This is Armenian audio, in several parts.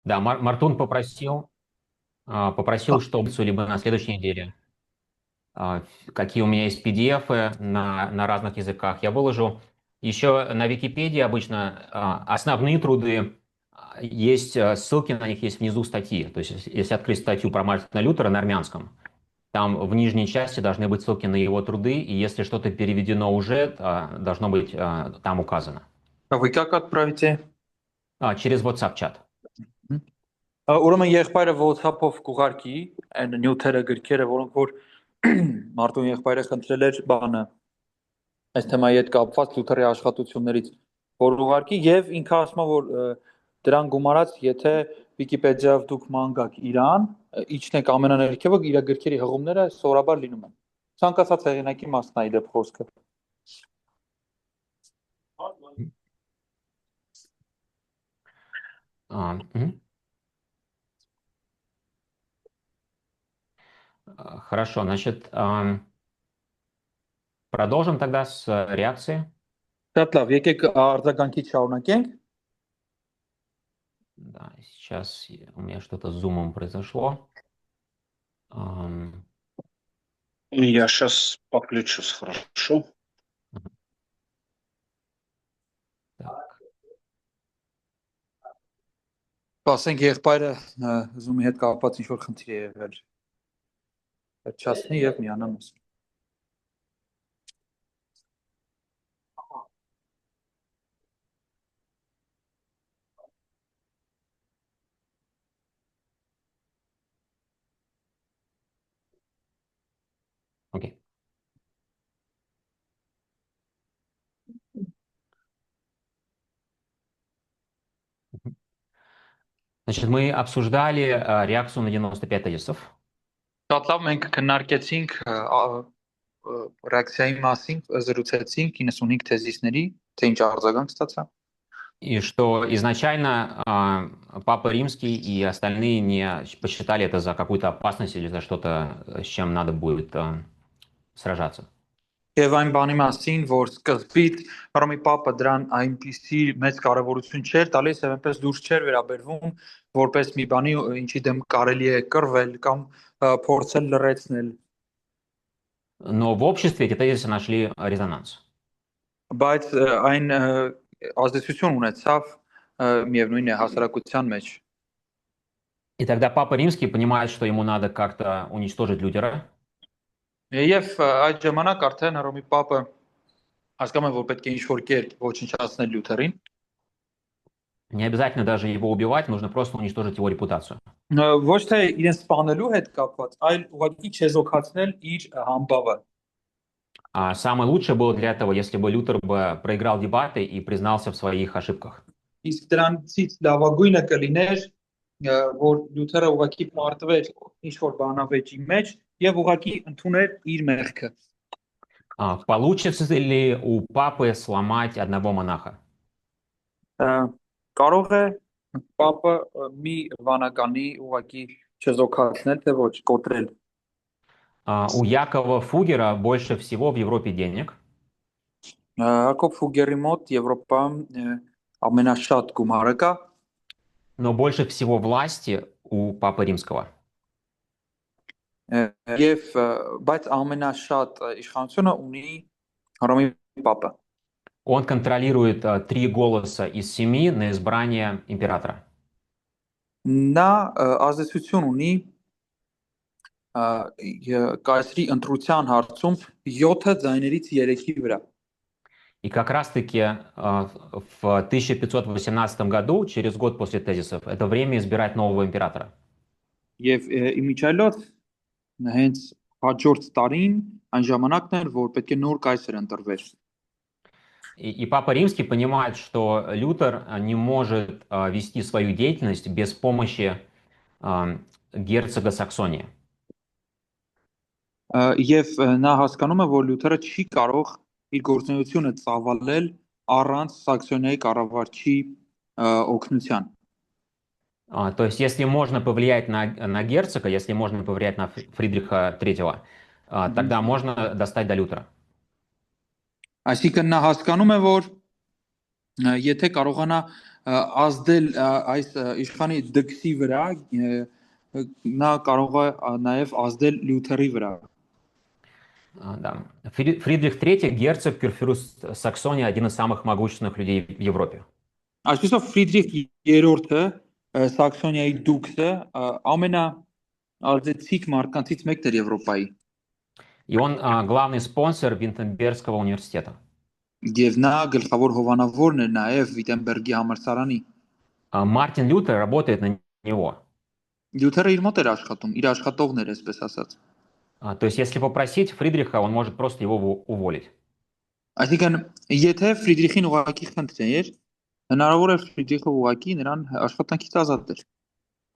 Да, Мартун попросил, чтобы либо на следующей неделе, какие у меня есть PDF на разных языках, я выложу. Еще на Википедии обычно основные труды, есть ссылки на них есть внизу статьи. То есть, если открыть статью про Мартина Лютера на армянском, там в нижней части должны быть ссылки на его труды, и если что-то переведено уже, должно быть там указано. Вы как отправите? Через WhatsApp-чат. Ուրեմն եղբայրը WhatsApp-ով կուղարկի այն նյութերը գրքերը, որոնք որ Մարտուն եղբայրը խնդրել էր բանը այս թեմայի հետ կապված Լյութերի աշխատություններից, որ ուղարկի եւ ինքը ասում է, որ դրան գումարած, եթե Վիկիպեդիայով դուք ման գաք Իրան, իջնեք ամենաներքևը իր գրքերի հղումները սովորաբար լինում են։ Ցանկացած հեղինակի մասն է իդեպ խոսքը։ Мгм. Хорошо, значит, продолжим тогда с реакции. Շատ լավ, եկեք արձագանքից շարունակենք։ Да, сейчас у меня что-то с зумом произошло. Я сейчас подключусь, хорошо. Так. Ասենք եղբայրը Zoom-ի հետ կապված ինչ-որ խնդիր է եղել։ Վերջացնի եւ միանամ ես։ Окей. Значит, мы обсуждали реакцию на 95 тезисов. Շատ լավ, մենք քննարկեցինք ռեակցիայի մասին, զրուցեցինք 95 թեզիսների, թե ինչ արձագանք ստացա։ И что изначально Папа Римский и остальные не посчитали это за какую-то опасность или за что-то, с чем надо будет сражаться. Եվ այն բանի մասին, որ սկզբից Հռոմի Պապը դրան այնպիսի մեծ կարևորություն չէր տալիս, եւ այնպես դուրս չէր վերաբերվում, որպես մի բանի, ինչի դեմ կարելի է կռվել կամ փորձել լրացնել։ Но в обществе эти тезисы нашли резонанс. Բայց այն ազդեցություն ունեցավ միևնույն է հասարակության մեջ։ И тогда Папа Римский понимает, что ему надо как-то уничтожить Лютера. Եվ այդ ժամանակ արդեն Հռոմի Պապը հասկանում է, որ պետք է ինչ-որ կերպ ոչնչացնել Լյութերին։ Не обязательно даже его убивать, нужно просто уничтожить его репутацию. Ոչ թե իրեն սպանելու հետ կապված, այլ ուղղակի չեզոքացնել իր համբավը։ А самое лучшее было для этого, если бы Лютер бы проиграл дебаты и признался в своих ошибках. Իսկ դրանցից լավագույնը կլիներ, որ Լյութերը ուղղակի պարտվեր ինչ-որ բանավեճի մեջ եւ ուղղակի ընդուներ իր մեղքը։ Получится ли у папы сломать одного монаха? Կարող է Պապը մի վանականի ուղղակի չեզոքացնել, թե ոչ կոտրել։ У Якова Фугера больше всего в Европе денег. Հակոբ Ֆուգերի մոտ Եվրոպայում ամենաշատ գումարը կա, но больше всего власти у Папы Римского. Եվ բայց ամենաշատ իշխանությունը ունի Հռոմի Պապը։ Он контролирует 3 голоса из 7 на избрание императора. Նա ազդեցություն ունի կայսրի ընտրության հարցում 7 ձայներից 3-ի վրա։ И как раз-таки в 1518 году, через год после тезисов, это время избирать нового императора. Եվ իմիջիայլոց հենց հաջորդ տարին այն ժամանակն էր, որ պետք է нոր կայսր ընտրվեր։ И Папа Римский понимает, что Лютер не может вести свою деятельность без помощи герцога Саксонии. Եվ նա հասկանում է, որ Լյութերը չի կարող իր գործունեությունը ծավալել առանց Սաքսոնիայի կառավարչի օգնության։ То есть, если можно повлиять на герцога, если можно повлиять на Фридриха III, тогда можно достать до Лютера. Այսինքն նա հասկանում է, որ եթե կարողանա ազդել այս իշխանի դգսի վրա նա կարող է նաև ազդել Լյութերի վրա։ Да. Фридрих III, герцог, кюрфюрст Саксонии, один из самых могущественных людей в Европе. Այսպեսով Ֆրիդրիխ III Սաքսոնիայի դուքսը ամենաազդեցիկ մարդկանցից մեկն էր Եվրոպայի։ И он главный спонсор Виттенбергского университета. Եվ նա գլխավոր հովանավորն էր նաև Վիտենբերգի համալսարանի։ Мартин Лютер работает на него. Լյութերը իր մոտ էր աշխատում, իր աշխատողն էր, այսպես ասած։ То есть, если попросить Фридриха, он может просто его уволить. Այսինքն, եթե Ֆրիդրիխին ուղղակի խնդրեր, հնարավոր է Ֆրիդրիխը ուղղակի նրան աշխատանքից ազատեր։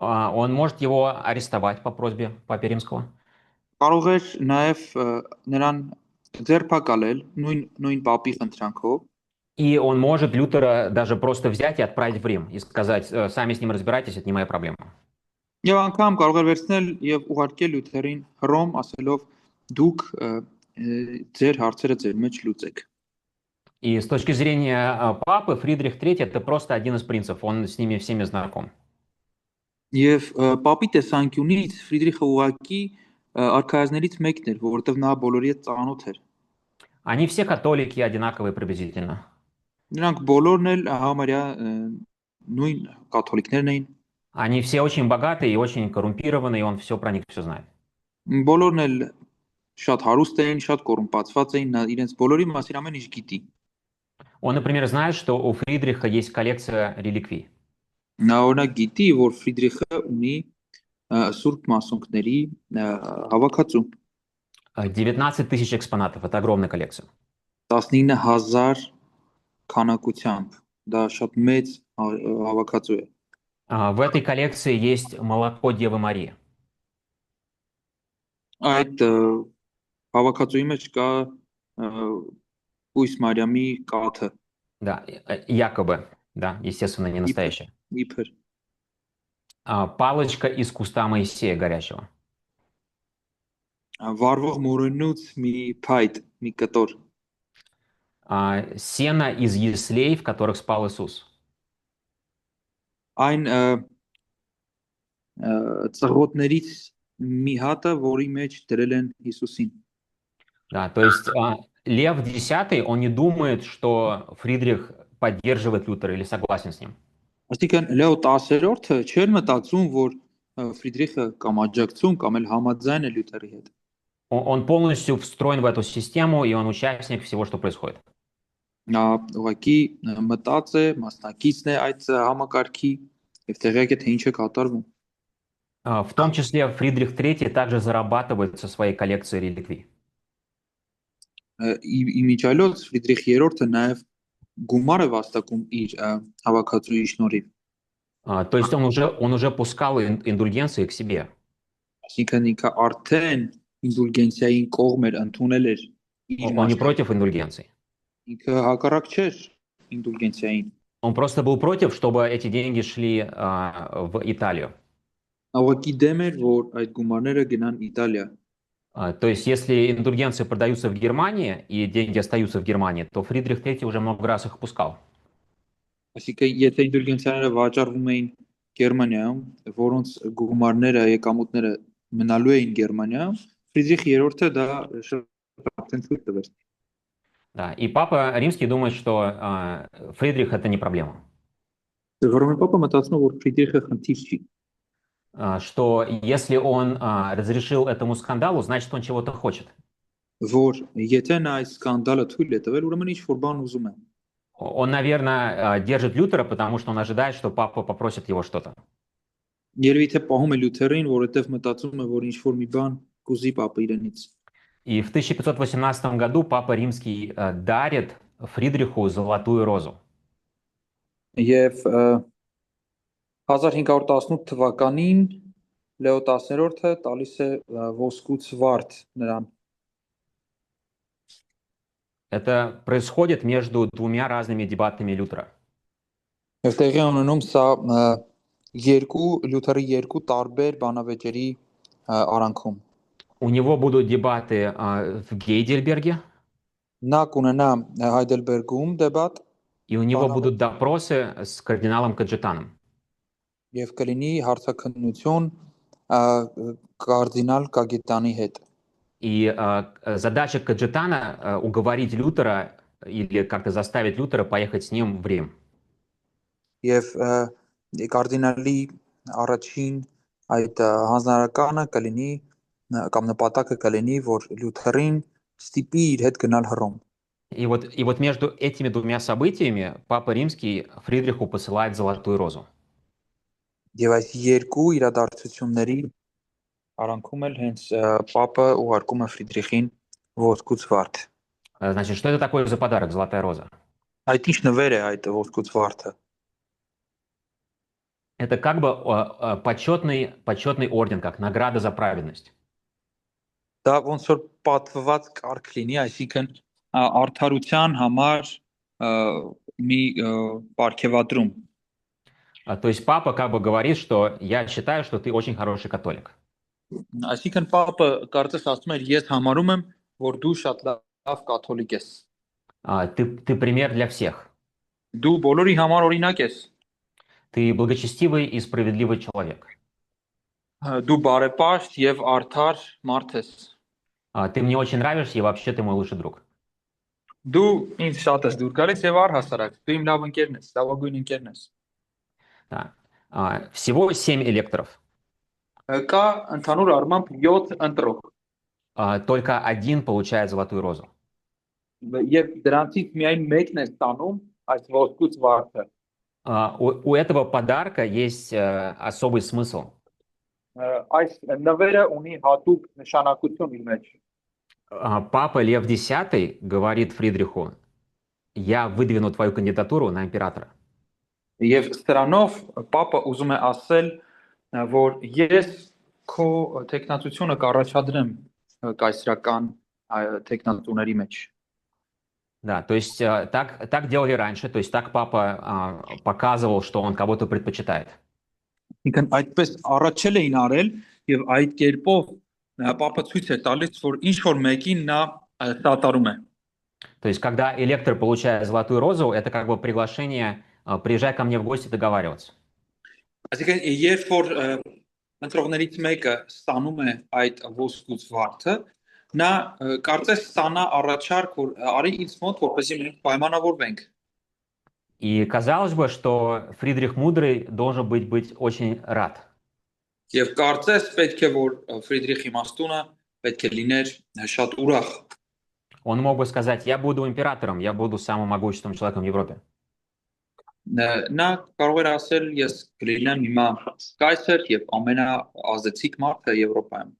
Он может его арестовать по просьбе Папы Римского. Կարող էր նաև նրան ձերբակալել նույն պապի խնդրանքով։ И он может Лютера даже просто взять и отправить в Рим и сказать, сами с ним разбирайтесь, это не моя проблема. Եվ անգամ կարող էր վերցնել եւ ուղարկել Լյութերին Հռոմ, ասելով դուք ձեր հարցերը ձեր մեջ լուծեք։ И с точки зрения папы, Фридрих III это просто один из принцев, он с ними всеми знаком. Եվ պապի տեսանկյունից Ֆրիդրիխը ուղակի արքայազներից մեկն էր, որովհետև նա բոլորի հետ ծանոթ էր։ Они все католики одинаковые приблизительно. Նրանք բոլորն էլ համարյա նույն կաթոլիկներն էին։ Они все очень богатые и очень коррумпированные, и он все про них все знает. Բոլորն էլ շատ հարուստ էին, շատ կոռումպացված էին, նա իրենց բոլորի մասին ամեն ինչ գիտի։ Он, например, знает, что у Фридриха есть коллекция реликвий. Նա օրինակ գիտի, որ Ֆրիդրիխը ունի սուրբ մասունքների հավաքածու։ 19 тысяч экспонатов, это огромная коллекция. 19,000 քանակությամբ, դա շատ մեծ հավաքածու է։ В этой коллекции есть молоко Девы Марии. Այդ հավաքածուի մեջ кա Ույս Մարիամի կաթը։ Да, якобы, да, естественно, не настоящая. Իբր Палочка из куста Моисея горящего. վառվող մորենուց մի փայտ, մի կտոր։ Сено из яслей, в которых спал Иисус. Այն ծղոտներից մի հատը, որի մեջ դրել են Հիսուսին։ Да, то есть Лев X, он не думает, что Фридрих поддерживает Лютера или согласен с ним. Այսինքն Լեո 10-րդը չէր մտածում, որ Ֆրիդրիխը կամ աջակցում կամ էլ համաձայն է Լյութերի հետ։ Он полностью встроен в эту систему, и он участник всего, что происходит. Նա ուղղակի մտած է, մասնակիցն է այդ համակարգի եւ տեղյակ է թե ինչ է կատարվում։ В том числе Фридрих III также зарабатывает со своей коллекцией реликвий. Իմիջիայլոց Ֆրիդրիխ III-ը նաև գումար է վաստակում իր հավաքածուի շնորհիվ։ То есть он уже пускал индульгенции к себе. Այսինքն ինքը արդեն ինդուլգենցիային կողմ էր ընդունել էր իր Он не против индульгенций. ինքը հակառակ չէր ինդուլգենցիային։ Он просто был против, чтобы эти деньги шли в Италию. Ուղղակի դեմ էր, որ այդ գումարները գնան Իտալիա։ То есть, если индульгенции продаются в Германии и деньги остаются в Германии, то Фридрих III уже много раз их пускал. Այսինքն եթե ինդուլգենցիաները վաճառվում էին Գերմանիայում, որոնց գումարները, եկամուտները մնալու էին Գերմանիայում, Ֆրիդրիխ III-ը դա շատ ցույց տվեց։ Да, и Папа Римский думает, что Фридрих это не проблема. Որովհետեւ Պապը մտածում է, որ Ֆրիդրիխը խնդիր չի։ Что если он разрешил этому скандалу, значит, он чего-то хочет. Որ եթե նա այս սկանդալը թույլ է տվել, ուրեմն ինչ որ բան ուզում է։ Он, наверное, держит Лютера, потому что он ожидает, что папа попросит его что-то. Երևի թե պահում է Լյութերին, որովհետև մտածում է, որ ինչ որ մի բան կուզի Պապը իրենից։ И в 1518 году Папа Римский дарит Фридриху золотую розу. Եվ 1518 թվականին Լեո 10-րդը տալիս է ոսկուց վարդ նրան։ Это происходит между двумя разными дебатами Лютера. Եվ տեղի ունենում սա Լյութերի երկու տարբեր բանավեճերի արանքում։ У него будут дебаты в Гейдельберге. Նա կունենա Հայդելբերգում դեբատ, и у него բանավոր будут допросы с кардиналом Каджетаном. եւ կլինի հարցաքննություն կարդինալ Կագետանի հետ։ И задача Каджетана уговорить Лютера или как-то заставить Лютера поехать с ним в Рим. Եվ կարդինալի առաջին այդ հանձնարարականը կլինի կամ նպատակը կլինի, որ Լյութերին ստիպի իր հետ գնալ Հռոմ։ И вот между этими двумя событиями Папа Римский Фридриху посылает Золотую Розу. Եվ այս երկու իրադարձությունների արանքում էլ հենց Պապը ուղարկում է Ֆրիդրիխին ոսկուց վարդ։ Значит, что это такое за подарок, Золотая Роза? Այդ ինչ նվեր է այդ ոսկուց վարդը։ Это как бы почетный орден, как награда за праведность. Դա ոնց որ պատվված կարգ լինի, այսինքն արդարության համար մի պարգևատրում։ То есть папа как бы говорит, что я считаю, что ты очень хороший католик. Այսինքն Պապը կարծես ասում էր, ես համարում եմ, որ դու շատ լավ կաթոլիկ ես։ Ты пример для всех. Դու բոլորի համար օրինակ ես։ Ты благочестивый и справедливый человек. Դու բարեպաշտ եւ արդար մարդ ես։ Ты мне очень нравишься, и вообще ты мой лучший друг. Դու ինձ շատ ես դուր գալիս եւ առհասարակ դու իմ լավ ընկերն ես, լավագույն ընկերն ես։ Да. Всего 7 электоров. Կա ընդհանուր առմամբ 7 ընտրող։ Только один получает Золотую Розу. Եվ դրանցից միայն մեկն է ստանում այս ոսկուց վարդը։ У этого подарка есть особый смысл. Այս նվերը ունի հատուկ նշանակություն իր մեջ։ Папа Лев X говорит Фридриху: я выдвину твою кандидатуру на императора. Եվ սրանով Պապը ուզում է ասել, որ ես քո տեխնացությունը կառաջադրեմ կայսրական տեխնատուների մեջ։ Да, то есть так делали раньше, то есть так папа показывал, что он кого-то предпочитает. Ինքն այդպես առաջել էին արել եւ այդ կերպով Պապը ցույց է տալիս, որ ինչ որ մեկին նա տատարում է։ То есть когда электор получает Золотую Розу, это как бы приглашение: приезжай ко мне в гости договариваться. Այսինքն երբ որ ընտրողներից մեկը ստանում է այդ ոսկուց վարդը, նա կարծես ստանա առաջարկ, որ արի ինձ մոտ, որպեսզի մենք պայմանավորվենք։ И казалось бы, что Фридрих Мудрый должен быть очень рад. Եվ կարծես պետք է որ Ֆրիդրիխ Իմաստունը պետք է լիներ շատ ուրախ։ Он мог бы сказать: я буду императором, я буду самым могущественным человеком в Европе. Նա կարող էր ասել, ես կլինեմ հիմա կայսր եւ ամենաազդեցիկ մարդը Եվրոպայում։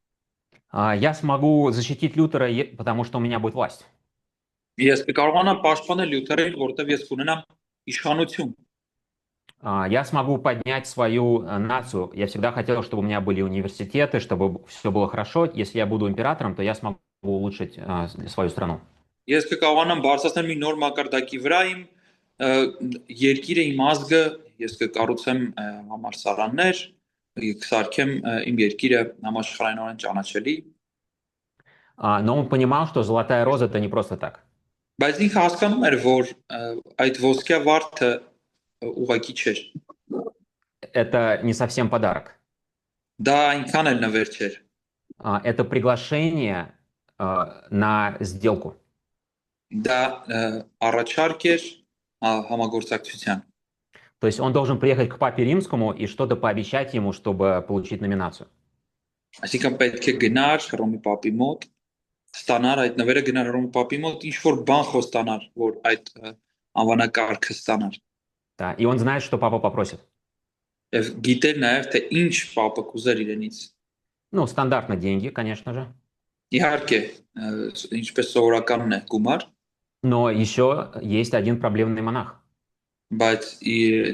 Я смогу защитить Лютера, потому что у меня будет власть. Ես կկարողանամ պաշտպանել Լյութերին, որովհետեւ ես կունենամ իշխանություն։ Я смогу поднять свою нацию. Я всегда хотел, чтобы у меня были университеты, чтобы все было хорошо. Если я буду императором, то я смогу улучшить свою страну. Ես կկարողանամ բարձրացնել մի նոր մակարդակի վրա իմ երկիրը, իմ ազգը, ես կկառուցեմ համալսարաններ, կսարքեմ իմ երկիրը համաշխարհայինորեն ճանաչելի։ Но он понимал, что Золотая Роза это не просто так. Բայց ինքը հասկանում էր, որ այդ ոսկյա վարդը ուղղակի չէր։ Это не совсем подарок. Դա այնքան էլ նվեր չէր։ Это приглашение на сделку. Դա առաջարկ էր համագործակցության։ То есть он должен приехать к Папе Римскому и что-то пообещать ему, чтобы получить номинацию. Այսինքն պետք է գնար Հռոմի Պապի մոտ, ստանար այդ նվերը, գնար Հռոմի Պապի մոտ, ինչ որ բան խոստանար, որ այդ անվանակարգը ստանար։ Да, и он знает, что папа попросит. Եվ գիտեր նաև թե ինչ Պապը կուզեր իրենից։ Ну, стандартно деньги, конечно же. Իհարկե, ինչպես սովորականն է գումար, Но еще есть один проблемный монах. բայց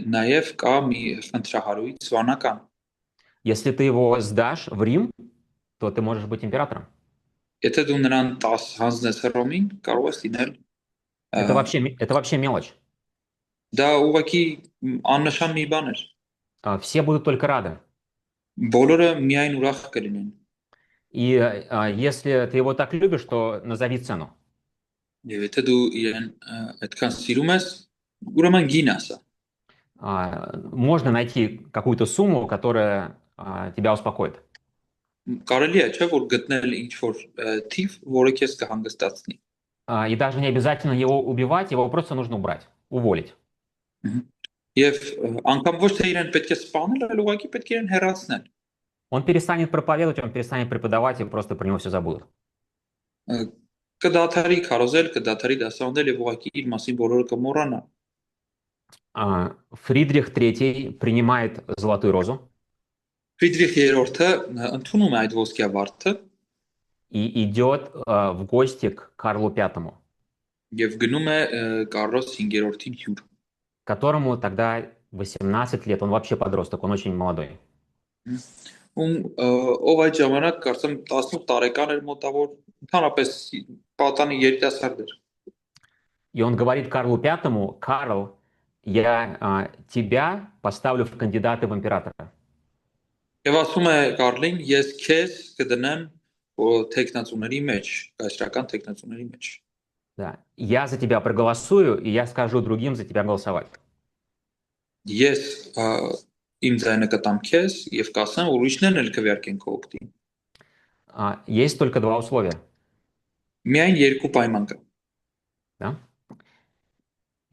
նաև կա մի խնդրահարույց վանական։ Если ты его сдашь в Рим, то ты можешь быть императором. Եթե դու նրան 10 հանձնես Հռոմին, կարող ես լինել։ Это вообще мелочь. Դա ուղղակի աննշան մի բան էր։ Все будут только рады. Բոլորը միայն ուրախ կլինեն։ И если ты его так любишь, то назови цену. Եվ եթե դու իրեն այդքան սիրում ես, Ուրեմն գին ասա։ Можно найти какую-то сумму, которая тебя успокоит. Կարելի է չէ որ գտնել ինչ որ թիվ, որը քեզ կհանգստացնի։ И даже не обязательно его убивать, его просто нужно убрать, уволить. Եվ անգամ ոչ թե իրեն պետք է սպանել, այլ ուղղակի պետք է իրեն հեռացնել։ Он перестанет проповедовать, он перестанет преподавать, и просто про него все забудут. Կդադարի քարոզել, կդադարի դասավանդել եւ ուղղակի իր մասին բոլորը կմոռանա։ Фридрих III принимает золотую розу Ֆրիդրիխ III-ը ընդունում է այդ ոսկյա վարդը и идет в гости к Карлу V, եւ գնում է Կարլոս 5-րդին հյուր, которому тогда 18 лет, он вообще подросток, он очень молодой. ով այդ ժամանակ կարծեմ 18 տարեկան էր մոտավոր, ընդհանրապես պատանի երիտասարդ էր։ И он говорит Карлу V: Карл, я тебя поставлю в кандидаты в императора. Եվ ասում է Կարլին, ես քեզ կդնեմ տեխնացուների մեջ, կայսրական տեխնացուների մեջ։ Да. Я за тебя проголосую, и я скажу другим за тебя голосовать. Ես իմ ձայնը կտամ քեզ եւ կասեմ, որ ուրիշներն էլ կվերկեն քո օգտին։ Есть только два условия. Միայն երկու пայման կա։ Да?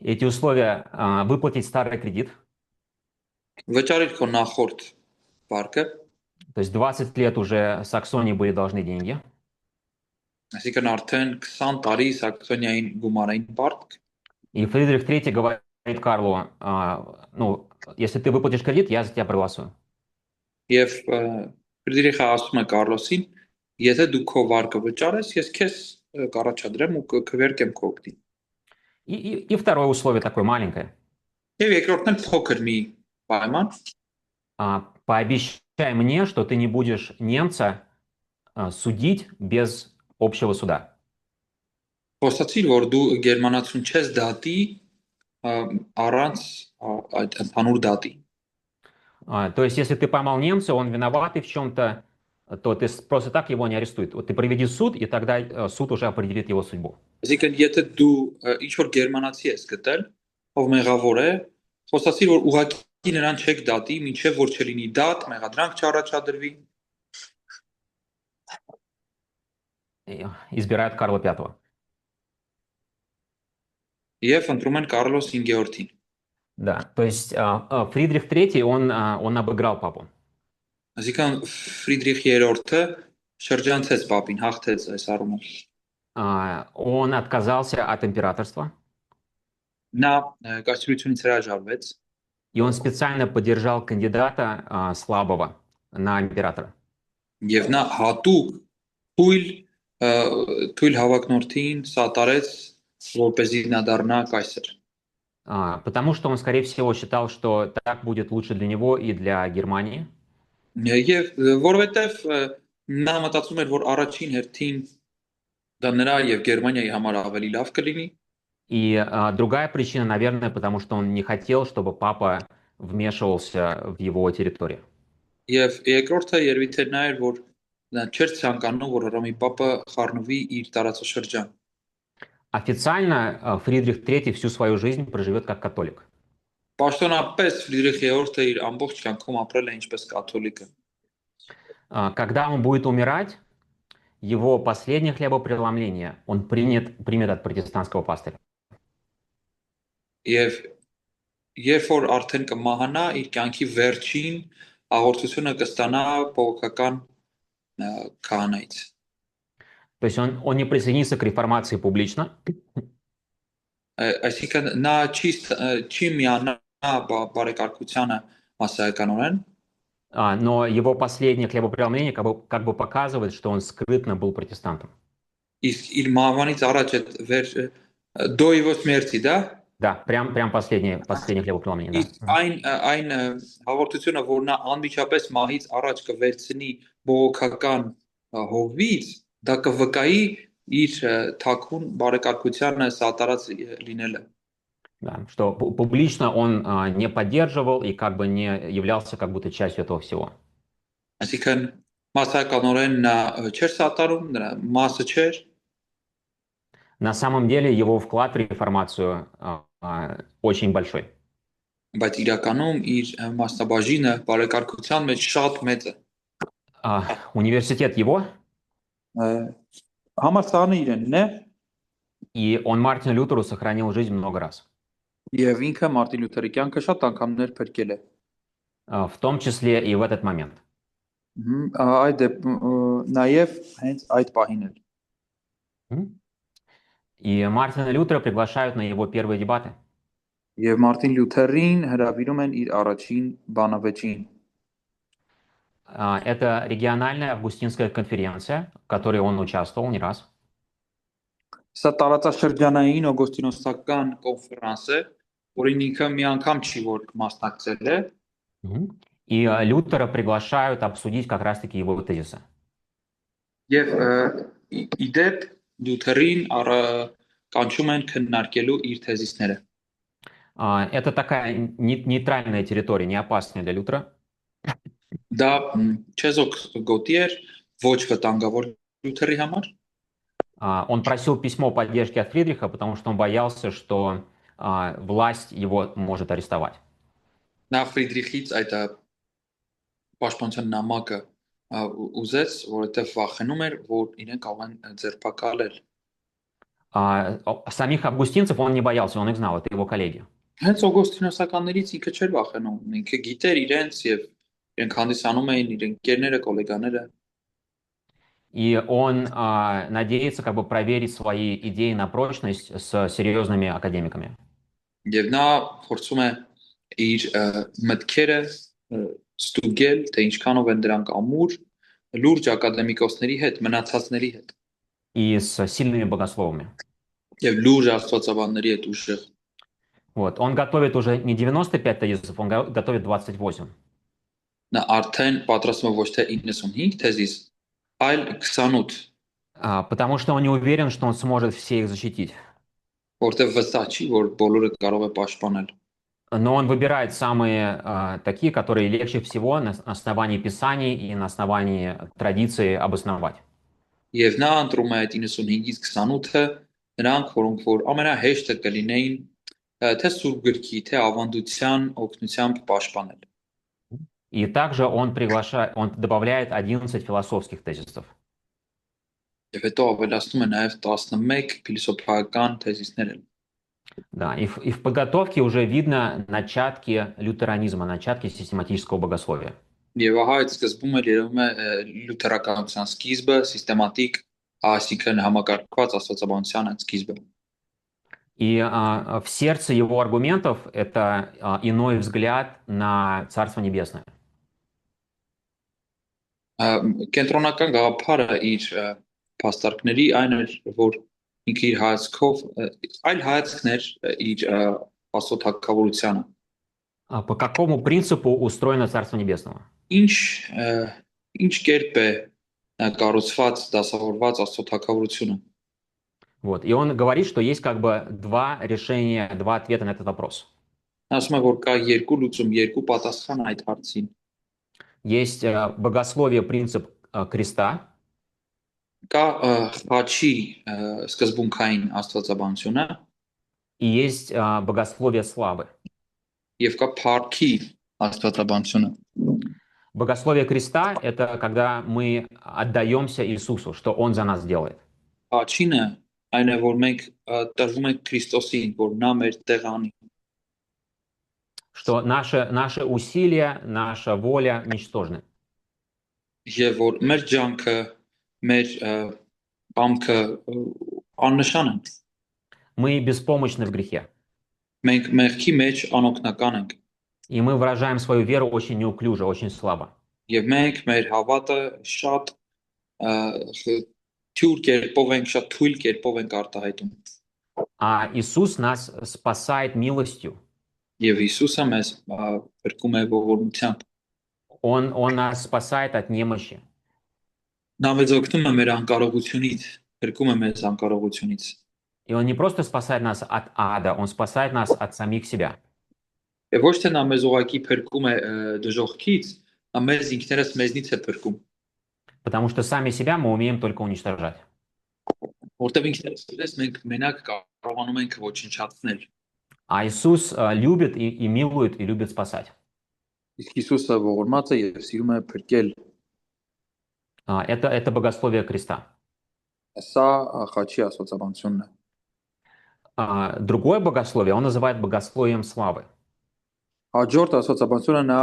Эти условия выплатить старый кредит, Վճարիր քո նախորդ վարկը, то есть 20 лет уже Саксонии были должны деньги, այսինքն արդեն 20 տարի Սաքսոնիային գումարային պարտք, и Фридрих III говорит Карлу: ну, если ты выплатишь кредит, я за тебя проголосую. եւ Ֆրիդրիխը ասում է Կարլոսին, եթե դու քո վարկը վճարես, ես քեզ կառաջադրեմ ու կվերկեմ քո օգտին։ И второе условие такое маленькое. Եվ երկրորդն էլ փոքր մի պայման, Пообещай мне, что ты не будешь немца судить без общего суда. խոսացիր, որ դու գերմանացուն չես դատի առանց այդ ընդհանուր դատի։ То есть, если ты поймал немца, он виноватый в чем-то, то ты просто так его не арестуют. Вот ты проведи суд, и тогда суд уже определит его судьбу. Այսինքն եթե դու ինչ որ գերմանացի ես գտել, ով մեղավոր է, խոսացիր, որ ուղղակի նրան չեք դատի, մինչև որ չլինի դատ, մեղադրանք չառաջադրվի։ Избирают Карла V. Եվ ընտրում են Կարլոս 5-րդին։ Да, то есть Фридрих III, он обыграл папу. Այսինքն Ֆրիդրիխ 3-րդը շրջանցեց պապին, հաղթեց այս առումով։ Он отказался от императорства, Նա կայսրությունից հրաժարվեց и он специально поддержал кандидата слабого на императора. եւ նա հատուկ թույլ հավակնորդին սատարեց, որպեսզի նա դառնա կայսր։ Потому что он, скорее всего, считал, что так будет лучше для него и для Германии. Եվ որովհետեւ նա մտածում էր, որ առաջին հերթին դա նրա եւ Գերմանիայի համար ավելի լավ կլինի։ И другая причина, наверное, потому что он не хотел, чтобы папа вмешивался в его территорию. Եվ երկրորդը երևի թե նա էր, որ նա չէր ցանկանում, որ Հռոմի պապը խառնվի իր տարածաշրջան։ Официально Фридрих III всю свою жизнь проживет как католик. Պաշտոնապես Ֆրիդրիխ 3-րդը իր ամբողջ կյանքում ապրել է ինչպես կաթոլիկը։ Когда он будет умирать, его последнее хлебопреломление он примет от протестантского пастыря. Եվ երբ որ արդեն կմահանա, իր կյանքի վերջին աղոթությունը կստանա բողոքական քահանայից։ То есть он не присоединится к реформации публично, Այսինքն նա չի միանա բարեկարգությանը մասսայականորեն, но его последнее хлебопреломление как бы показывает, что он скрытно был протестантом. իսկ իր մահվանից առաջ до его смерти, да? Да, прям последнее хлебопреломление. Իսկ այն հաղորդությունը, որ նա անմիջապես մահից առաջ կվերցնի բողոքական հովվից, դա կվկայի իր թաքուն բարեկարգությանը սատարած լինելը։ Да, что публично он не поддерживал и как бы не являлся как будто частью этого всего. Այսինքն մասսայականորեն նա չէր սատարում, նրա մասը չէր։ На самом деле его вклад в реформацию очень большой. Բայց իրականում իր մասնաբաժինը բարեկարգության մեջ շատ մեծ է։ Университет его, Համալսարանը իրենն է и он Мартину Лютеру сохранил жизнь много раз. եւ ինքը Մարտին Լյութերի կյանքը շատ անգամներ փրկել է։ В том числе и в этот момент. Այդ նաեւ հենց այդ պահին էլ։ И Мартина Лютера приглашают на его первые дебаты. Եվ Մարտին Լյութերին հրավիրում են իր առաջին բանավեճին։ Это региональная августинская конференция, в которой он участвовал не раз. Սա տարածաշրջանային օգոստինոսական կոնֆերանս է, որին ինքը մի անգամ չի որ մասնակցել է։ И Лютера приглашают обсудить как раз-таки его тезисы. Եվ իդեպ Լյութերին կանչում են քննարկելու իր թեզիսները։ Это такая нейтральная территория, не опасная для Лютера. Դա չեզոք գոտի էր, ոչ վտանգավոր Լյութերի համար։ Он просил письмо поддержки от Фридриха, потому что он боялся, что власть его может арестовать. Նա Ֆրիդրիխից այդ պաշտպանության նամակը ուզեց, որովհետև վախենում էր, որ իրեն կարող են ձերբակալել։ Самих августинцев он не боялся, он их знал, это его коллеги. Հենց օգոստինոսականներից ինքը չէր վախենում, ինքը գիտեր իրենց եւ իրենք հանդիսանում էին իր ընկերները, գոլեգաները։ И он надеется как бы проверить свои идеи на прочность с серьезными академиками. Եվ նա փորձում է իր մտքերը ստուգել, թե ինչքանով են դրանք ամուր, լուրջ ակադեմիկոսների հետ, մնացածների հետ։ И с сильными богословами. Եվ լուրջ աստվածաբանների հետ ուժեղ։ Вот, он готовит уже не 95 тезисов, он готовит 28. Նա արդեն պատրաստում է ոչ թե 95 թեզիս, այլ 28, потому что он не уверен, что он сможет все их защитить. որտեղ վստահ չի, որ բոլորը կարող է պաշտպանել։ Но он выбирает самые такие, которые легче всего на основании Писаний и на основании традиции обосновать. Եվ նա ընտրում է այդ 95-ից 28-ը, նրանք, որոնք որ ամենահեշտը կլինեին, թե Սուրբ գրքի, թե ավանդության օգնությամբ պաշտպանել։ И также он добавляет 11 философских тезисов. Եվ հետո ավելացնում է նաև 11 փիլիսոփայական թեզիսներ։ Да, и в подготовке уже видно начатки лютеранизма, начатки систематического богословия. Եվ ահա այդ սկզբում էլ երևում է լյութերականության սկիզբը, սիստեմատիկ, այսինքն համակարգված աստվածաբանության սկիզբը։ И в сердце его аргументов это иной взгляд на Царство Небесное. Կենտրոնական գաղափարը իր փաստարկների այն էր, որ ինքը իր հայացքով այլ հայացքներ իր աստվածաթագավորությանը։ По какому принципу устроено Царство Небесного? Ինչ կերպ է կառուցված, դասավորված աստվածաթագավորությունը։ Вот, и он говорит, что есть как бы два решения, два ответа на этот вопрос. Ասում է, որ կա երկու լուծում, երկու պատասխան այդ հարցին։ Есть богословие, принцип креста. Կա խաչի սկզբունքային աստվածաբանությունը И есть богословие славы. եւ կա փառքի աստվածաբանությունը։ Богословие креста – это когда мы отдаемся Иисусу, что Он за нас делает. Խաչինը այն է, որ մենք տրվում ենք Քրիստոսին, որ նա մեր տեղ անի։ Что наши усилия, наша воля ничтожны. Եվ որ մեր ջանքը, մեր կամքը աննշան են։ Мы беспомощны в грехе. Մենք մեղքի մեջ անօգնական ենք։ И мы выражаем свою веру очень неуклюже, очень слабо. Եվ մենք մեր հավատը շատ թույլ կերպով ենք, շատ թույլ կերպով ենք արտահայտում։ А Иисус нас спасает милостью. Եվ Հիսուսը մեզ փրկում է ողորմությամբ։ Он нас спасает от немощи. Նա մեզ օգնում է մեր անկարողությունից, փրկում է մեզ անկարողությունից։ И Он не просто спасает нас от ада, Он спасает нас от самих себя. Եվ ոչ թե նա մեզ ուղղակի փրկում է դժոխքից, նա մեզ ինքներս մեզնից է փրկում։ Потому что сами себя мы умеем только уничтожать. Որտեղ ինքներս մենք մենակ կարողանում ենք ոչնչացնել։ А Иисус любит и милует, и любит спасать. Իսկ Հիսուսը ողորմած է եւ սիրում է փրկել։ Это богословие креста. Սա խաչի աստվածաբանությունն է։ Другое богословие он называет богословием славы. Հաջորդ աստվածաբանությունը նա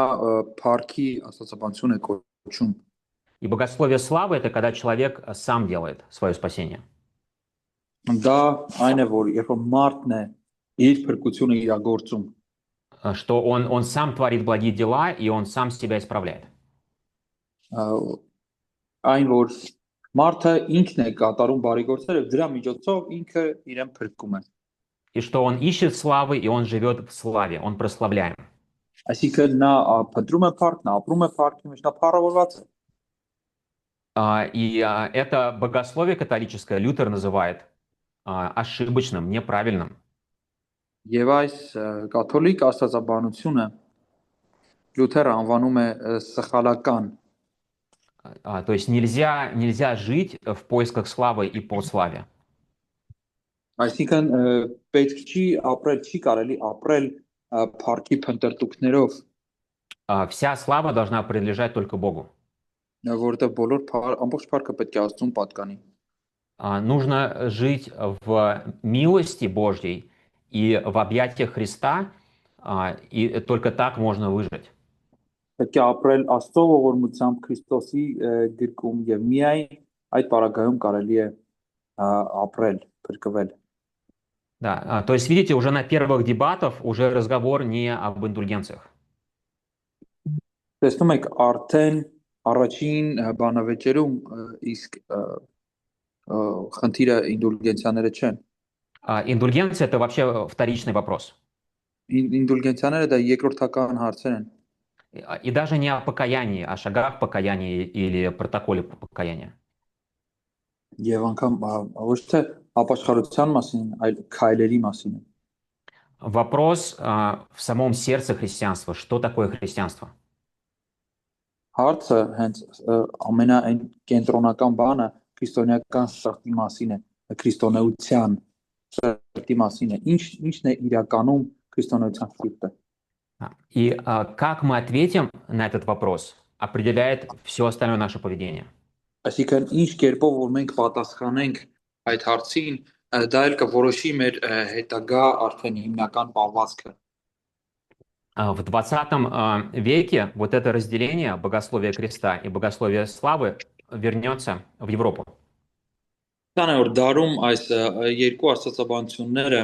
փառքի աստվածաբանություն է կոչում։ И богословие славы – это когда человек сам делает свое спасение. Դա այն է, որ երբ մարդն է իր փրկությունը իրագործում, Что он сам творит благие дела, и он сам себя исправляет. Այն որ մարդը ինքն է կատարում բարի գործերը, դրա միջոցով ինքը իրեն փրկում է։ И что он ищет славы, и он живет в славе, он прославляем. Այսինքն նա փնտրում է փառքն, ապրում է փառքի մեջ, նա փառավորված է։ И это богословие католическое Лютер называет ошибочным, неправильным. Եվ այս կաթոլիկ աստվածաբանությունը Լյութերը անվանում է սխալական։ То есть нельзя жить в поисках славы и по славе. Այսինքն պետք չի ապրել, չի կարելի ապրել փառքի փնտրտուքներով, Вся слава должна принадлежать только Богу. որովհետև ամբողջ փառքը պետք է Աստծուն պատկանի։ Нужно жить в милости Божьей и в объятиях Христа, и только так можно выжить. Պետք է апրել Աստծո ողորմությամբ Քրիստոսի գրկում եւ միայն այդ պարագայում կարելի է ապրել, փրկվել։ Да, то есть, видите, уже на первых дебатах уже разговор не об индульгенциях. Տեսնում եք արդեն առաջին բանավեճերում իսկ խնդիրը ինդուլգենցիաները չեն։ Индульгенция – это вообще вторичный вопрос. Ինդուլգենցիաները դա երկրորդական հարցեր են։ И даже не о покаянии, о шагах покаяния или протоколе покаяния. Եվ անգամ ոչ թե ապաշխարության մասին, այլ քայլերի մասին։ Вопрос в самом сердце христианства. Что такое христианство? Հարցը հենց ամենայն կենտրոնական բանը քրիստոնեական սրտի մասին է, քրիստոնեության սրտի մասին է։ Ինչն է իրականում քրիստոնեության սիրտը։ И как мы ответим на этот вопрос, определяет все остальное наше поведение. Այսինքն ինչ կերպով որ մենք պատասխանենք այդ հարցին, դա էլ կորոշի մեր հետագա արդեն հիմնական պահվածքը։ В 20 веке вот это разделение богословия креста и богословия славы вернется в Европу. 20-րդ դարում այս երկու աստվածաբանությունները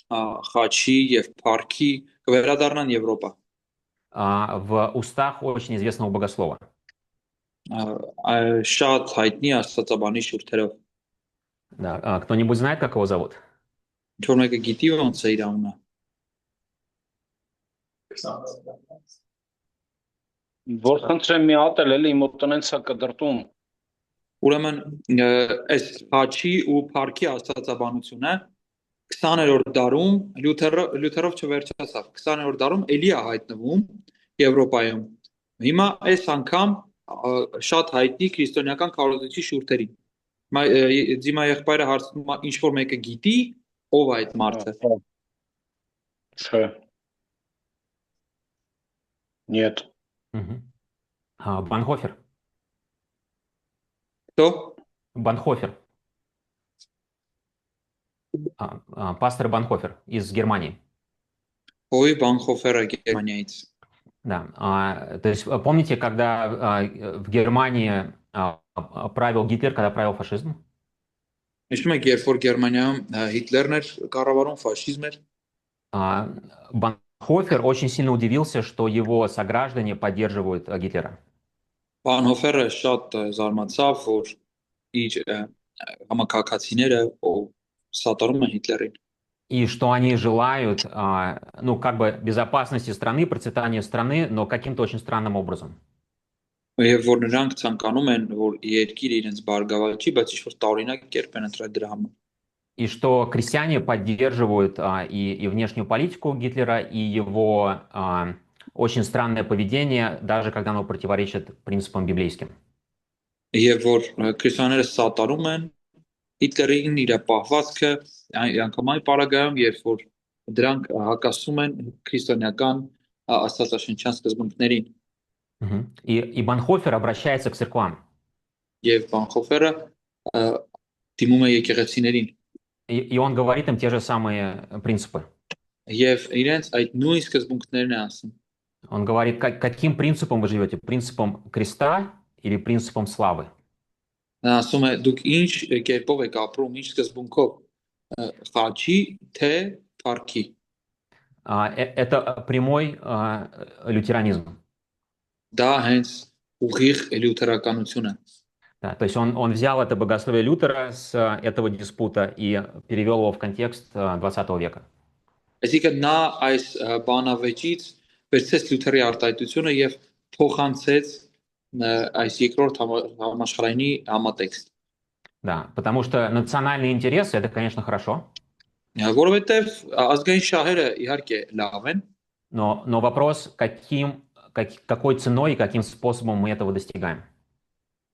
խաչի եւ փառքի կվերադառնան Եվրոպա։ В устах очень известного богослова. Շատ հայտնի աստվածաբանի շուրթերով։ Да, кто-нибудь знает, как его зовут? Ինչ որ մեկը գիտի ոնց է իր անունը։ Որ խնդրեմ մի հատ էլ էլի մոտնենցա կդրտում։ Ուրեմն այս խաչի ու փառքի աստվածաբանությունը 20-րդ դարում Լյութերով չվերջացավ։ 20-րդ դարում էլի է հայտնվում Եվրոպայում։ Հիմա այս անգամ շատ հայտնի քրիստոնեական քարոզիչի շուրթերին։ Դիմա եղբայրը հարցնում է ինչ որ մեկը գիտի ով է այդ մարդը։ Չէ։ Нет. Банхофер. Кто? Банхофер. Пастор Банхофер из Германии. Ой, Банхофера Германиец. Да. То есть помните, когда в Германии правил Гитлер, когда правил фашизм? Հիշում եք, երբ որ Գերմանիայում Հիտլերն էր կառավարում, ֆաշիզմ էր։ Банхофер очень сильно удивился, что его сограждане поддерживают Гитлера. Банհոֆերը շատ զարմացավ, որ իր համակարգացիները սատարում են Հիտլերին։ И что они желают, ну, как бы безопасности страны, процветания страны, но каким-то очень странным образом. Եվ որ նրանք ցանկանում են, որ երկիրը իրենց բարգավաճի, բայց ինչ-որ տարօրինակ կերպ են ընտրել դրա համար։ И что крестьяне поддерживают и внешнюю политику Гитлера, и его очень странное поведение, даже когда оно противоречит принципам библейским. Եվ որ քրիստոնյաները սատարում են Հիտլերին իր պահվածքը, անգամ այն պարագայում, երբ որ դրանք հակասում են քրիստոնեական աստվածաշնչյան սկզբունքներին И Банхофер обращается к церквам. եւ Բանխոֆերը դիմում է եկեղեցիներին И он говорит им те же самые принципы. եւ իրենց այդ նույն սկզբունքներն է ասում Он говорит, каким принципом вы живете? Принципом креста или принципом славы? նա ասում է դուք ինչ կերպով եք ապրում ինչ սկզբունքով խաչի թե парքի Это прямой лютеранизм. դա հենց ուղիղ լյութերականություն է Да, то есть он взял это богословие Лютера с этого диспута и перевел его в контекст 20 века. այսինքն նա այս բանավեճից վերցրեց լյութերի արտահայտությունը եւ փոխանցեց այս երկրորդ համաշխարհայինի համատեքստ Да, потому что национальные интересы это, конечно, хорошо. որովհետեւ ազգային շահերը իհարկե լավ են Но вопрос, какой ценой и каким способом мы этого достигаем.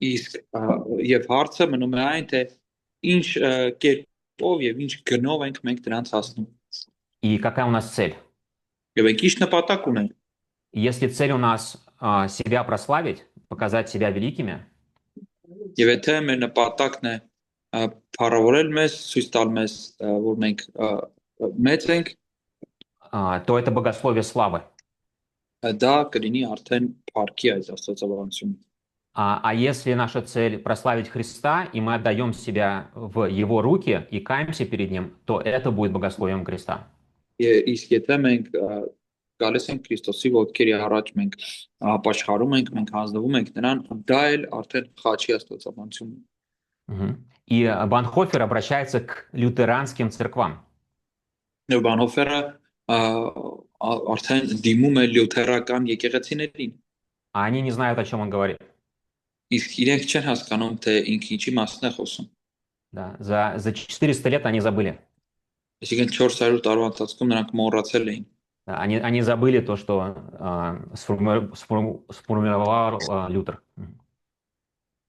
իսկ եւ հարցը մնում է այն թե ինչ կերպով եւ ինչ գնով ենք մենք դրանց հասնում И какая у нас цель? եւ մենք ինչ նպատակ ունենք Если цель у нас себя прославить, показать себя великими, եւ եթե մեր նպատակն է փառավորել մեզ ցույց տալ մեզ որ մենք մեծ ենք то это богословие славы. դա կլինի արդեն парքի այս աստվածաբանությունը А если наша цель прославить Христа, и мы отдаем себя в Его руки и каемся перед Ним, то это будет богословием Христа. իսկ եթե մենք գալիս ենք Քրիստոսի ոտքերի առաջ մենք ապաշխարում ենք մենք հանձնվում ենք նրան դա էլ արդեն խաչի աստվածաբանությունն է И Банхофер обращается к лютеранским церквам. Եվ Բանհոֆերը արդեն դիմում է լյութերական եկեղեցիներին А они не знают, о чем он говорит. իսկ իրենք չեն հասկանում թե ինքը ինչի մասն է խոսում Да, за 400 лет они забыли. այսինքն 400 տարվա ընթացքում նրանք մոռացել էին Да, они забыли то, что сформировал Лютер.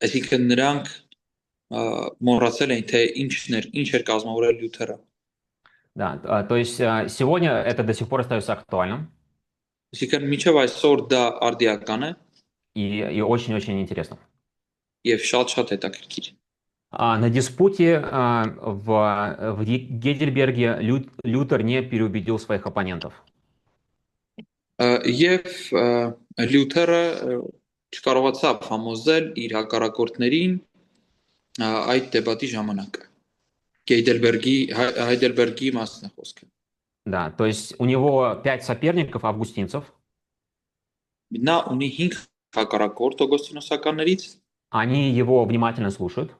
այսինքն նրանք մոռացել էին թե ինչ էր կազմավորել լյութերը Да, то есть сегодня это до сих пор остается актуальным. այսինքն մինչև այսօր դա արդիական է И очень-очень интересно. եւ շատ հետաքրքիր На диспуте в Гейдельберге Лютер не переубедил своих оппонентов. Եվ լյութերը չկարողացավ համոզել իր հակառակորդներին այդ դեպատի ժամանակ Հայդելբերգի մասն է խոսքը Да, то есть у него 5 соперников августинцев. նա ունի 5 հակառակորդ օգոստինոսականներից Они его внимательно слушают.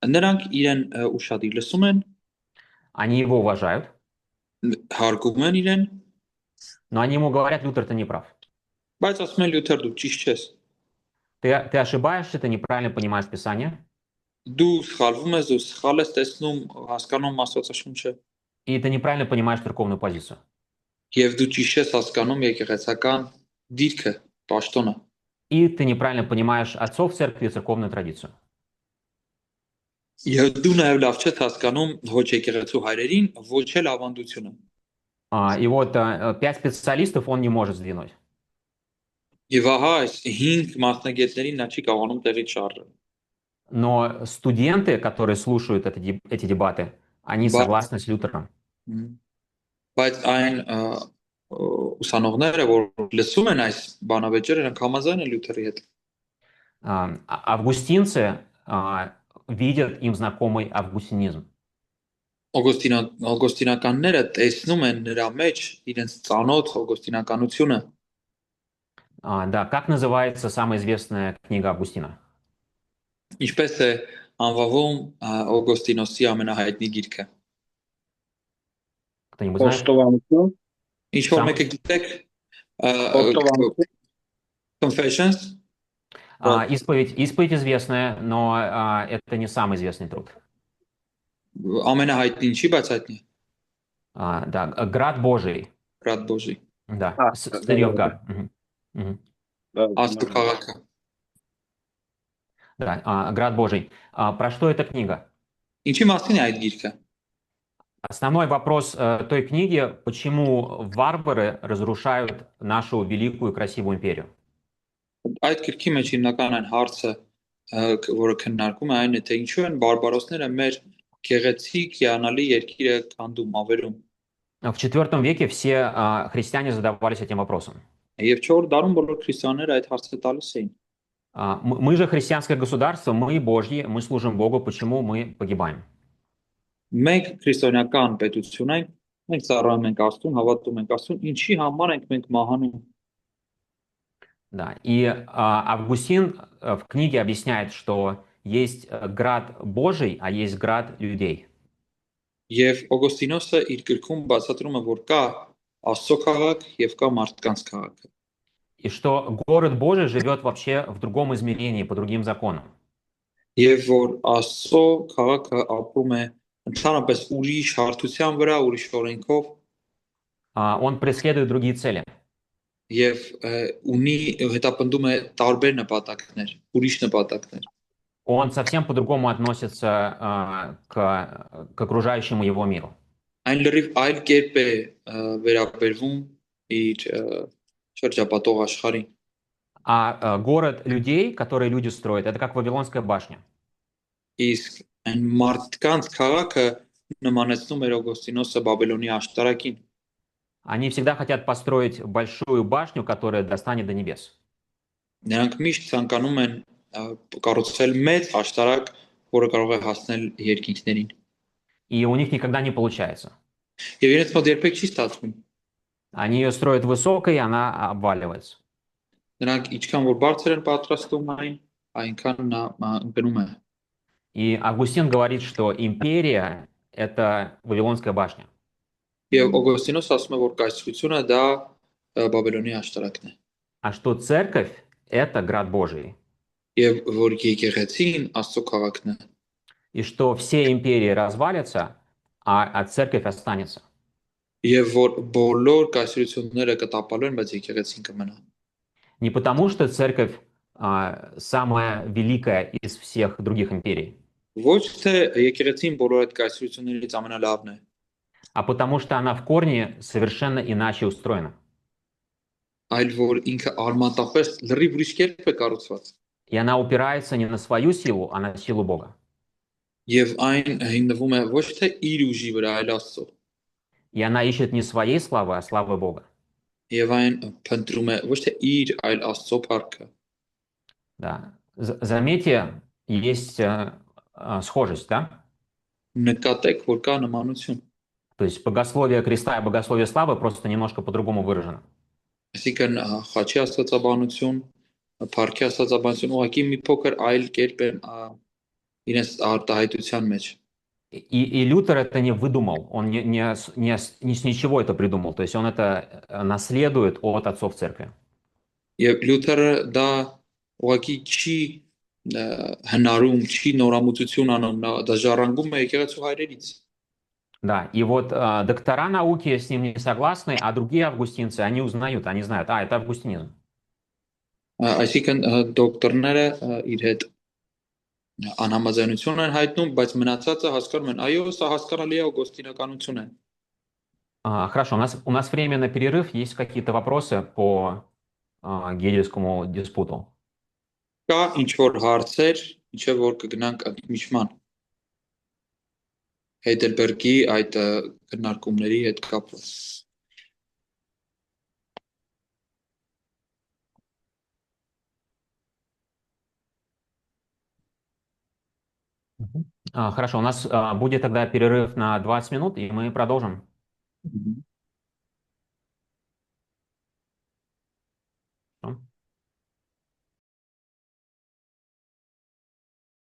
նրանք իրեն ուշադիր լսում են Они его уважают. հարգում են իրեն Но они ему говорят, Лютер, ты не прав. բայց ասում են լյութեր դու ճիշտ չես Ты ошибаешься, ты неправильно понимаешь Писание. դու սխալվում ես դու սխալ ես տեսնում հասկանում աստվածաշունչը И ты неправильно понимаешь церковную позицию. եւ դու ճիշտ ես հասկանում եկեղեցական դիրքը պաշտոնը И ты неправильно понимаешь отцов церкви и церковную традицию. եւ դու նաեւ լավ չես հասկանում ոչ եկեղեցու հայրերին ոչ էլ ավանդությունը И вот 5 специалистов он не может сдвинуть. Եվ ահա այս 5 մասնագետներին նա չի կարողանում տեղից շարժել Но студенты, которые слушают эти дебаты, они согласны с Лютером. բայց այն ուսանողները որ լսում են այս բանավեճերը նրանք համաձայն են լյութերի հետ Августинцы видят им знакомый августинизм. օգոստինականները տեսնում են նրա մեջ իրենց ծանոթ օգոստինականությունը Да, как называется самая известная книга Августина? ինչպես է անվավում օգոստինոսի ամենահայտնի գիրքը Кто-нибудь знает? Խոստովանություն, ինչ որ մեկը գիտեք խոստովանություն, Confessions Исповедь известная, но это не самый известный труд. ամենահայտնի ինչի բայց հայտնի Да, Град Божий. Град Божий Да, City of God. Աստծո քաղաքը Да, Град Божий. Про что эта книга? ինչի մասին է այդ գիրքը Основной вопрос той книги, почему варвары разрушают нашу великую красивую империю. Այդ գրքի մեջ հիմնական այն հարցը, որը քննարկում է, այն է, թե ինչու են բարբարոսները մեր գեղեցիկ հիանալի երկիրը քանդում, ավերում։ В IV веке все христиане задавались этим вопросом. Եվ 4-րդ դարում բոլոր քրիստոնյաները այդ հարցը տալիս էին։ Мы же христианское государство, мы Божьи, мы служим Богу, почему мы погибаем? Մենք քրիստոնեական պետություն ենք, մենք ծառայում ենք Աստծուն, հավատում ենք Աստծուն, ինչի համար ենք մենք մահանում։ Да. И Августин в книге объясняет, что есть град Божий, а есть град людей. Եվ Օգոստինոսը իր գրքում բացատրում է, որ կա Աստծո քաղաք եւ կա մարդկանց քաղաքը։ И что город Божий живет вообще в другом измерении, по другим законам. Եվ որ Աստծո քաղաքը ապրում է ընդհանրապես ուրիշ հարթության վրա, ուրիշ օրենքով Он преследует другие цели. եւ ունի հետապնդում է տարբեր նպատակներ, ուրիշ նպատակներ։ Он совсем по-другому относится к окружающему его миру. Այն լրիվ այլ կերպ է վերաբերվում իր շրջապատող աշխարհին։ А город людей, которые люди строят, это как Вавилонская башня. Իսկ այն մարդկանց քաղաքը նմանեցնում էր Օգոստինոսը Բաբելոնի աշտարակին։ Они всегда хотят построить большую башню, которая достанет до небес. Նրանք միշտ ցանկանում են կառուցել մեծ աշտարակ, որը կարող է հասնել երկինքներին։ И у них никогда не получается. Եվ իրենց մոտ երբեք չի ստացվում։ Они ее строят высокой, и она обваливается. Նրանք ինչքան որ բարձր են պատրաստում այն, այնքան նա ընկնում է։ И Августин говорит, что империя – это Вавилонская башня. Եվ Օգոստինոսը ասում է, որ կայսրությունը դա Բաբելոնի աշտարակն է։ А что церковь – это град Божий. Եվ որ եկեղեցին Աստծո քաղաքն է։ И что все империи развалятся, а церковь останется. Եվ որ բոլոր կայսրությունները կտապալեն, բայց եկեղեցին կմնա։ Не потому, что церковь самая великая из всех других империй, Ոչ թե եկեղեցին բոլոր այդ կայսրություններից ամենալավն է, а потому что она в корне совершенно иначе устроена. այլ որ ինքը արմատապես լրիվ ուրիշ կերպ է կառուցված։ И она упирается не на свою силу, а на силу Бога. Եվ այն հիմնվում է ոչ թե իր ուժի վրա, այլ Աստծո։ И она ищет не своей славы, а славы Бога. Եվ այն փնտրում է ոչ թե իր, այլ Աստծո փառքը։ Да. Заметьте, есть схожесть, да? Նկատեք, որ կա նմանություն։ То есть богословие креста и богословие славы просто немножко по-другому выражено. Այսինքն խաչի աստվածաբանություն, փառքի աստվածաբանություն ուղղակի մի փոքր այլ կերպ են իրենց արտահայտության մեջ։ И Лютер это не выдумал, он не с ничего это придумал, то есть он это наследует от отцов церкви. Եվ Լյութերը դա ուղղակի չի հնարում, չի նորամուծություն անում, դա ժառանգում է եկեղեցու հայրերից։ Да, и вот доктора науки с ним не согласны, а другие августинцы, они узнают, они знают, это августинизм. Այսինքն դոկտորները իր հետ անհամաձայնություն են հայտնում, բայց մնացածը հասկանում են, այո, սա հասկանալի է օգոստինականություն է։ Хорошо, у нас время на перерыв, есть какие-то вопросы по гегельскому диспуту? Կա ինչ որ հարցեր, ինչը որ կգնանք ընդմիջման Heidelberg-ի այդ քննարկումների հետ կապված։ Хорошо, у нас будет тогда перерыв на 20 минут, и мы продолжим.